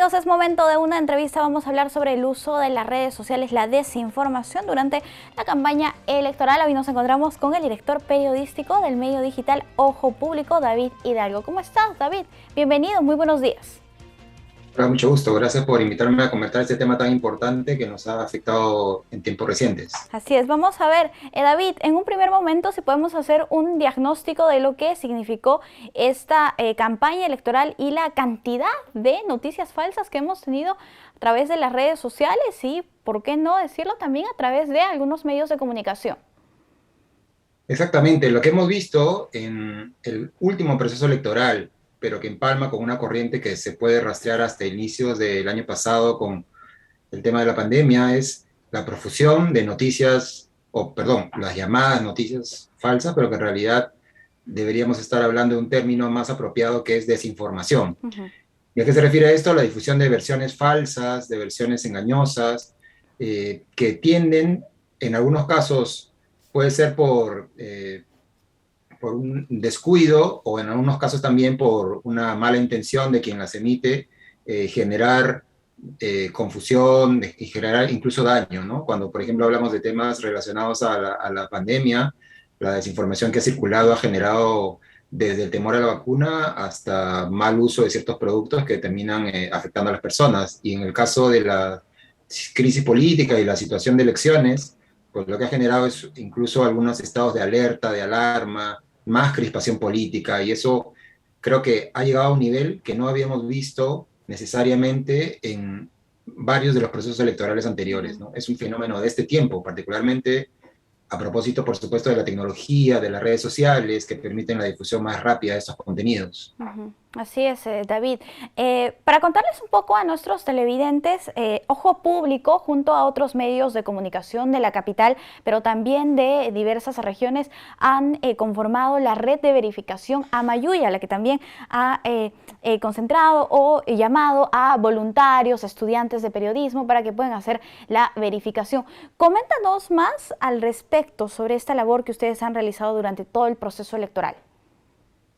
amigos, es momento de una entrevista. Vamos a hablar sobre el uso de las redes sociales, la desinformación durante la campaña electoral. Hoy nos encontramos con el director periodístico del medio digital Ojo Público, David Hidalgo. ¿Cómo estás, David? Bienvenido, muy buenos días. Hola, mucho gusto. Gracias por invitarme a comentar este tema tan importante que nos ha afectado en tiempos recientes. Así es, vamos a ver, David, en un primer momento si podemos hacer un diagnóstico de lo que significó esta campaña electoral y la cantidad de noticias falsas que hemos tenido a través de las redes sociales y, por qué no decirlo, también a través de algunos medios de comunicación. Exactamente, lo que hemos visto en el último proceso electoral, pero que empalma con una corriente que se puede rastrear hasta inicios del año pasado con el tema de la pandemia, es la profusión de noticias, o perdón, las llamadas noticias falsas, pero que en realidad deberíamos estar hablando de un término más apropiado que es desinformación. Ujú. ¿Y a qué se refiere a esto? La difusión de versiones falsas, de versiones engañosas, que tienden, en algunos casos, puede ser por un descuido o en algunos casos también por una mala intención de quien las emite, generar confusión y generar incluso daño, ¿no? Cuando, por ejemplo, hablamos de temas relacionados a la pandemia, la desinformación que ha circulado ha generado desde el temor a la vacuna hasta mal uso de ciertos productos que terminan afectando a las personas. Y en el caso de la crisis política y la situación de elecciones, pues lo que ha generado es incluso algunos estados de alerta, de alarma, más crispación política, y eso creo que ha llegado a un nivel que no habíamos visto necesariamente en varios de los procesos electorales anteriores, ¿no? Es un fenómeno de este tiempo, particularmente a propósito, por supuesto, de la tecnología, de las redes sociales, que permiten la difusión más rápida de estos contenidos. Ujú. Así es, David. Para contarles un poco a nuestros televidentes, Ojo Público, junto a otros medios de comunicación de la capital, pero también de diversas regiones, han conformado la red de verificación Amayuya, la que también ha concentrado o llamado a voluntarios, estudiantes de periodismo, para que puedan hacer la verificación. Coméntanos más al respecto sobre esta labor que ustedes han realizado durante todo el proceso electoral.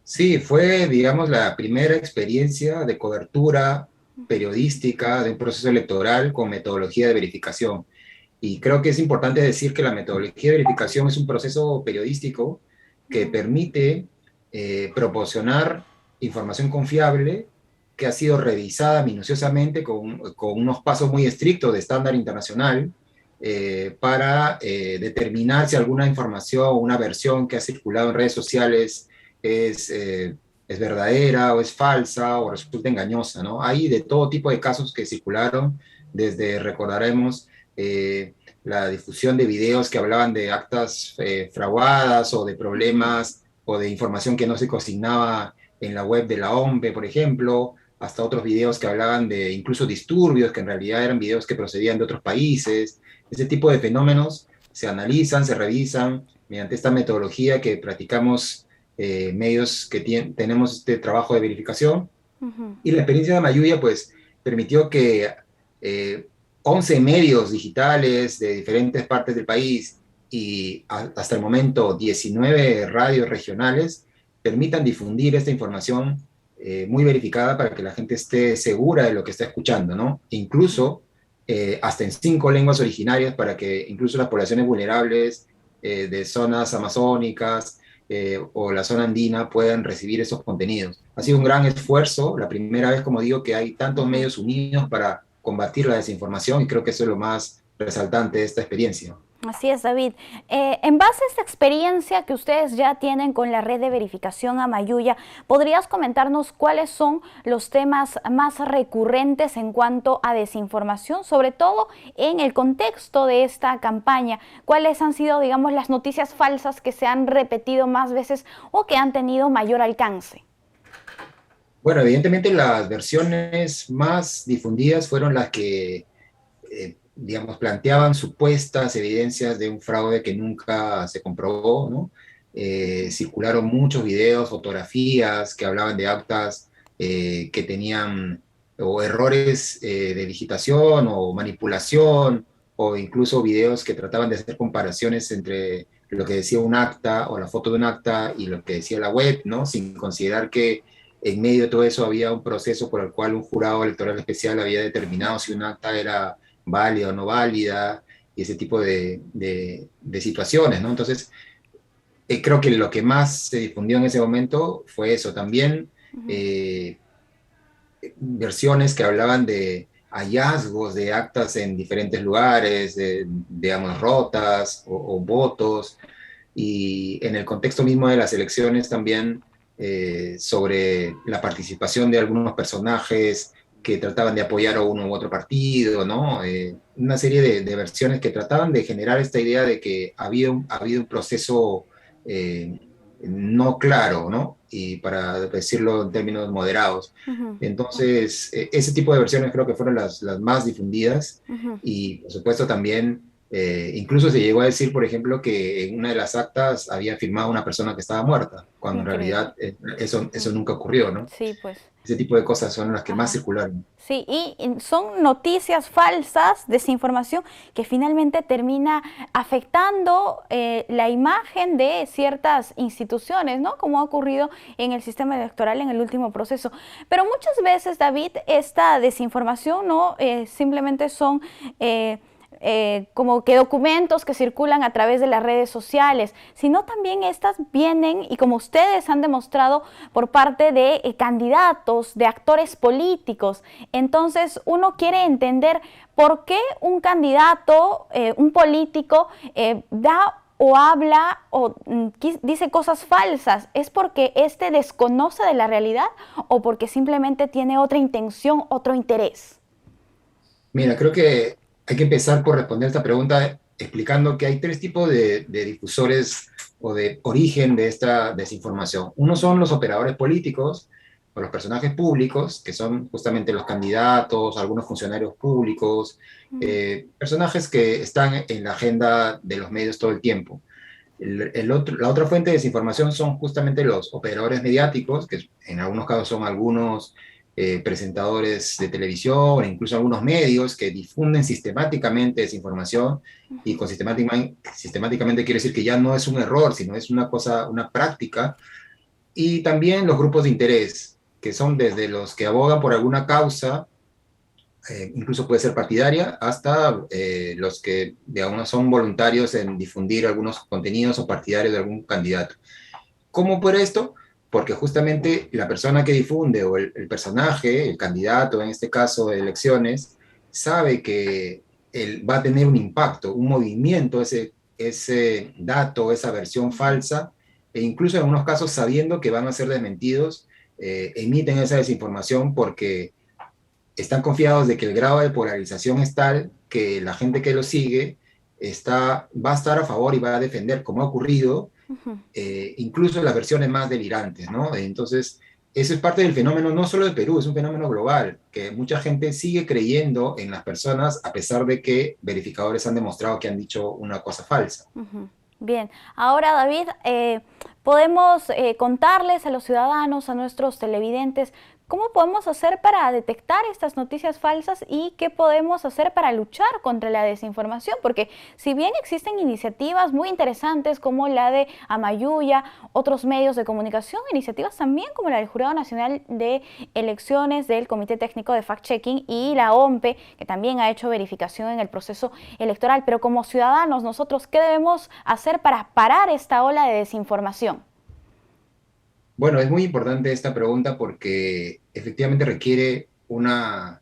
Sí, fue, digamos, la primera experiencia de cobertura periodística de un proceso electoral con metodología de verificación. Y creo que es importante decir que la metodología de verificación es un proceso periodístico que Ujú. permite proporcionar información confiable que ha sido revisada minuciosamente con unos pasos muy estrictos de estándar internacional para determinar si alguna información o una versión que ha circulado en redes sociales es verdadera o es falsa o resulta engañosa, ¿no? Hay de todo tipo de casos que circularon, desde, recordaremos, la difusión de videos que hablaban de actas fraguadas o de Ujú. problemas o de información que no se consignaba en la web de la OMPE, por ejemplo, hasta otros videos que hablaban de incluso disturbios, que en realidad eran videos que procedían de otros países. Ese tipo de fenómenos se analizan, se revisan mediante esta metodología que practicamos medios que tenemos este trabajo de verificación. Ujú. Y la experiencia de Mayuya, pues, permitió que eh, 11 medios digitales de diferentes partes del país y hasta el momento 19 radios regionales permitan difundir esta información muy verificada para que la gente esté segura de lo que está escuchando, ¿no? E incluso hasta en 5 lenguas originarias para que incluso las poblaciones vulnerables de zonas amazónicas o la zona andina puedan recibir esos contenidos. Ha sido un Ujú. gran esfuerzo, la primera vez, como digo, que hay tantos Ujú. medios unidos para combatir la desinformación y creo que eso es lo más resaltante de esta experiencia. Así es, David. En base a esta experiencia que ustedes ya tienen con la red de verificación Amayuya, ¿podrías comentarnos cuáles son los temas más recurrentes en cuanto a desinformación, sobre todo en el contexto de esta campaña? ¿Cuáles han sido, digamos, las noticias falsas que se han repetido más veces o que han tenido mayor alcance? Bueno, evidentemente las versiones más difundidas fueron las que, digamos, planteaban supuestas evidencias de un fraude que nunca se comprobó, ¿no? Circularon muchos videos, fotografías que hablaban de actas que tenían o errores de digitación o manipulación, o incluso videos que trataban de hacer comparaciones entre lo que decía un acta o la foto de un acta y lo que decía la web, ¿no? Sin considerar que en medio de todo eso había un proceso por el cual un jurado electoral especial había determinado si un acta era válida o no válida, y ese tipo de situaciones, ¿no? Entonces, creo que lo que más se difundió en ese momento fue eso. También Ujú. eh, versiones que hablaban de hallazgos de actas en diferentes lugares, digamos, rotas o votos, y en el contexto mismo de las elecciones también sobre la participación de algunos personajes que trataban de apoyar a uno u otro partido, ¿no? Una serie de versiones que trataban de generar esta idea de que había un proceso eh, no claro, ¿no? Y para decirlo en términos moderados. Ujú. Entonces, ese tipo de versiones creo que fueron las más difundidas, Ujú. y por supuesto también incluso se llegó a decir, por ejemplo, que en una de las actas había firmado una persona que estaba muerta, cuando en Increíble. realidad eso Ujú. nunca ocurrió, ¿no? Sí, pues. Ese tipo de cosas son las que más Ajá. circularon. Sí, y son noticias falsas, desinformación, que finalmente termina afectando la imagen de ciertas instituciones, ¿no? Como ha ocurrido en el sistema electoral en el último proceso. Pero muchas veces, David, esta desinformación no simplemente son como que documentos que circulan a través de las redes sociales, sino también estas vienen, y como ustedes han demostrado, por parte de candidatos, de actores políticos. Entonces uno quiere entender por qué un candidato, un político, da o habla o dice cosas falsas. ¿Es porque éste desconoce de la realidad o porque simplemente tiene otra intención, otro interés? Mira, creo que hay que empezar por responder esta pregunta explicando que hay tres tipos de difusores o de origen de esta desinformación. Uno son los operadores políticos o los personajes públicos, que son justamente los candidatos, algunos funcionarios públicos, personajes que están en la agenda de los medios todo el tiempo. La otra fuente de desinformación son justamente los operadores mediáticos, que en algunos casos son algunos presentadores de televisión, e incluso algunos medios que difunden sistemáticamente desinformación, y con sistemáticamente quiere decir que ya no es un error, sino es una cosa, una práctica. Y también los grupos de interés, que son desde los que abogan por alguna causa, incluso puede ser partidaria, hasta los que, digamos, son voluntarios en difundir algunos contenidos o partidarios de algún candidato. ¿Cómo por esto? Porque justamente la persona que difunde o el personaje, el candidato en este caso de elecciones, sabe que él va a tener un impacto, un movimiento, ese dato, esa versión falsa, e incluso en algunos casos sabiendo que van a ser desmentidos, emiten esa desinformación porque están confiados de que el grado de polarización es tal que la gente que lo sigue va a estar a favor y va a defender, como ha ocurrido, incluso las versiones más delirantes, ¿no? Entonces, eso es parte del fenómeno no solo de Perú, es un fenómeno global, que mucha gente sigue creyendo en las personas a pesar de que verificadores han demostrado que han dicho una cosa falsa. Ujú. Bien, ahora David, podemos contarles a los ciudadanos, a nuestros televidentes, cómo podemos hacer para detectar estas noticias falsas y qué podemos hacer para luchar contra la desinformación, porque si bien existen iniciativas muy interesantes como la de Amayuya, otros medios de comunicación, iniciativas también como la del Jurado Nacional de Elecciones, del Comité Técnico de Fact-Checking y la OMPE, que también ha hecho verificación en el proceso electoral, pero como ciudadanos nosotros, ¿qué debemos hacer para parar esta ola de desinformación? Bueno, es muy importante esta pregunta porque efectivamente requiere una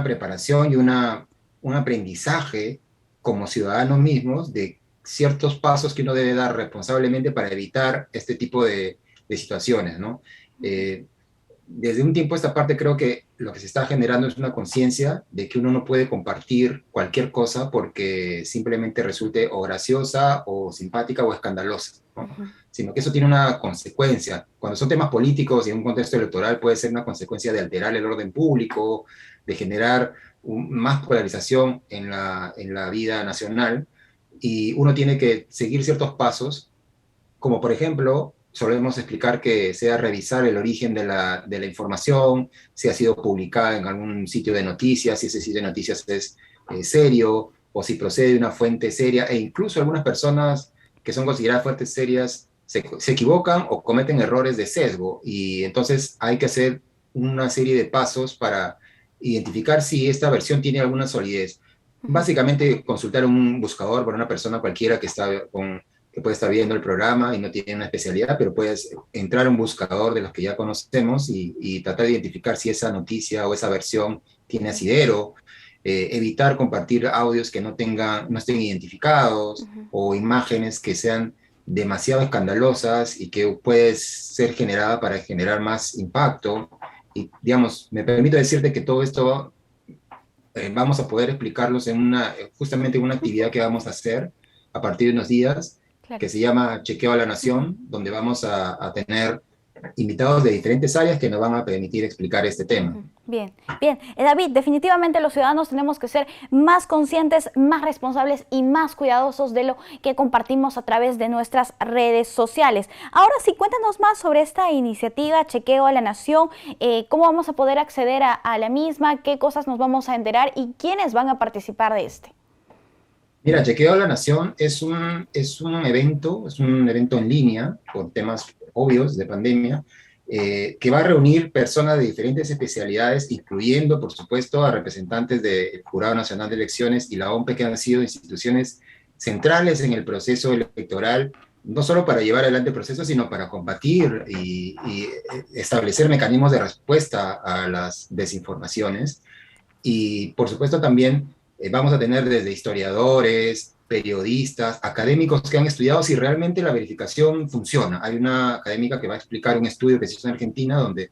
preparación y un aprendizaje como ciudadanos mismos de ciertos pasos que uno debe dar responsablemente para evitar este tipo de situaciones, ¿no? Eh, Desde un tiempo a esta parte creo que lo que se está generando es una conciencia de que uno no puede compartir cualquier cosa porque simplemente resulte o graciosa o simpática o escandalosa, ¿no? Ujú. Sino que eso tiene una consecuencia. Cuando son temas políticos y en un contexto electoral puede ser una consecuencia de alterar el orden público, de generar más polarización en la vida nacional, y uno tiene que seguir ciertos pasos, como por ejemplo, solemos explicar que sea revisar el origen de la información, si ha sido publicada en algún sitio de noticias, si ese sitio de noticias es serio, o si procede de una fuente seria, e incluso algunas personas que son consideradas fuentes serias se equivocan o cometen errores de sesgo, y entonces hay que hacer una serie de pasos para identificar si esta versión tiene alguna solidez. Básicamente consultar un buscador por una persona cualquiera que puede estar viendo el programa y no tiene una especialidad, pero puedes entrar a un buscador de los que ya conocemos y tratar de identificar si esa noticia o esa versión tiene asidero, evitar compartir audios que no estén identificados, o imágenes que sean demasiado escandalosas y que pueden ser generadas para generar más impacto. Y, digamos, me permito decirte que todo esto vamos a poder explicarlos justamente en una actividad que vamos a hacer a partir de unos días, Claro. que se llama Chequeo a la Nación, donde vamos a tener invitados de diferentes áreas que nos van a permitir explicar este tema. Bien, bien. David, definitivamente los ciudadanos tenemos que ser más conscientes, más responsables y más cuidadosos de lo que compartimos a través de nuestras redes sociales. Ahora sí, cuéntanos más sobre esta iniciativa Chequeo a la Nación, cómo vamos a poder acceder a la misma, qué cosas nos vamos a enterar y quiénes van a participar de este. Mira, Chequeo a la Nación es un evento en línea por temas obvios de pandemia, que va a reunir personas de diferentes especialidades, incluyendo, por supuesto, a representantes del Jurado Nacional de Elecciones y la OMPE, que han sido instituciones centrales en el proceso electoral, no solo para llevar adelante el proceso, sino para combatir y establecer mecanismos de respuesta a las desinformaciones. Y, por supuesto, también vamos a tener desde historiadores, periodistas, académicos que han estudiado si realmente la verificación funciona. Hay una académica que va a explicar un estudio que se hizo en Argentina donde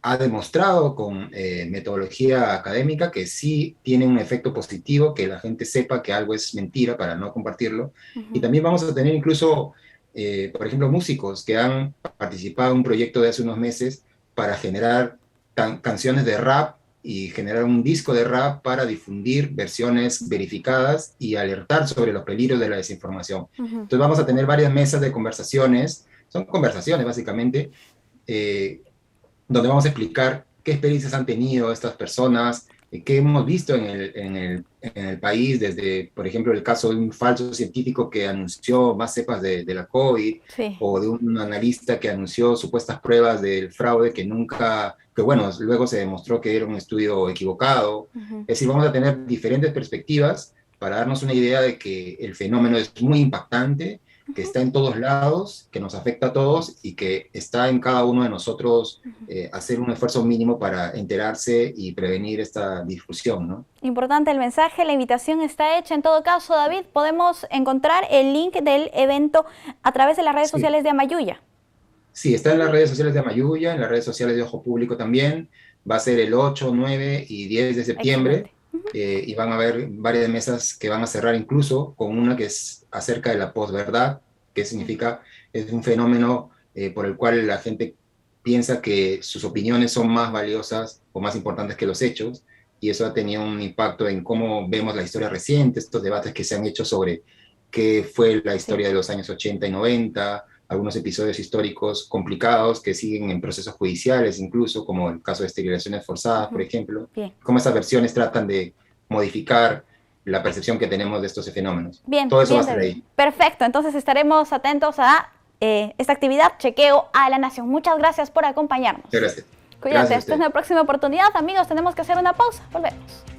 ha demostrado con metodología académica que sí tiene un efecto positivo, que la gente sepa que algo es mentira para no compartirlo. Y también vamos a tener incluso, por ejemplo, músicos que han participado en un proyecto de hace unos meses para generar canciones de rap y generar un disco de rap para difundir versiones verificadas y alertar sobre los peligros de la desinformación. Entonces vamos a tener varias mesas de conversaciones, son conversaciones básicamente, donde vamos a explicar qué experiencias han tenido estas personas, qué hemos visto en el país, desde, por ejemplo, el caso de un falso científico que anunció más cepas de la COVID, sí, o de un analista que anunció supuestas pruebas del fraude que bueno, luego se demostró que era un estudio equivocado. Es decir, vamos a tener diferentes perspectivas para darnos una idea de que el fenómeno es muy impactante, que está en todos lados, que nos afecta a todos y que está en cada uno de nosotros hacer un esfuerzo mínimo para enterarse y prevenir esta difusión, ¿no? Importante el mensaje, la invitación está hecha. En todo caso, David, podemos encontrar el link del evento a través de las redes sociales de Amayuya. Sí, está en las redes sociales de Amayuya, en las redes sociales de Ojo Público también. Va a ser el 8, 9 y 10 de septiembre. Y van a haber varias mesas que van a cerrar incluso con una que es acerca de la posverdad, que significa, es un fenómeno por el cual la gente piensa que sus opiniones son más valiosas o más importantes que los hechos, y eso ha tenido un impacto en cómo vemos la historia reciente, estos debates que se han hecho sobre qué fue la historia de los años 80 y 90, algunos episodios históricos complicados que siguen en procesos judiciales, incluso como el caso de esterilizaciones forzadas, por ejemplo, cómo estas versiones tratan de modificar la percepción que tenemos de estos fenómenos. Todo eso va a estar ahí. Perfecto, entonces estaremos atentos a esta actividad, Chequeo a la Nación. Muchas gracias por acompañarnos. Muchas gracias. Cuídate, hasta una próxima oportunidad. Amigos, tenemos que hacer una pausa. Volvemos.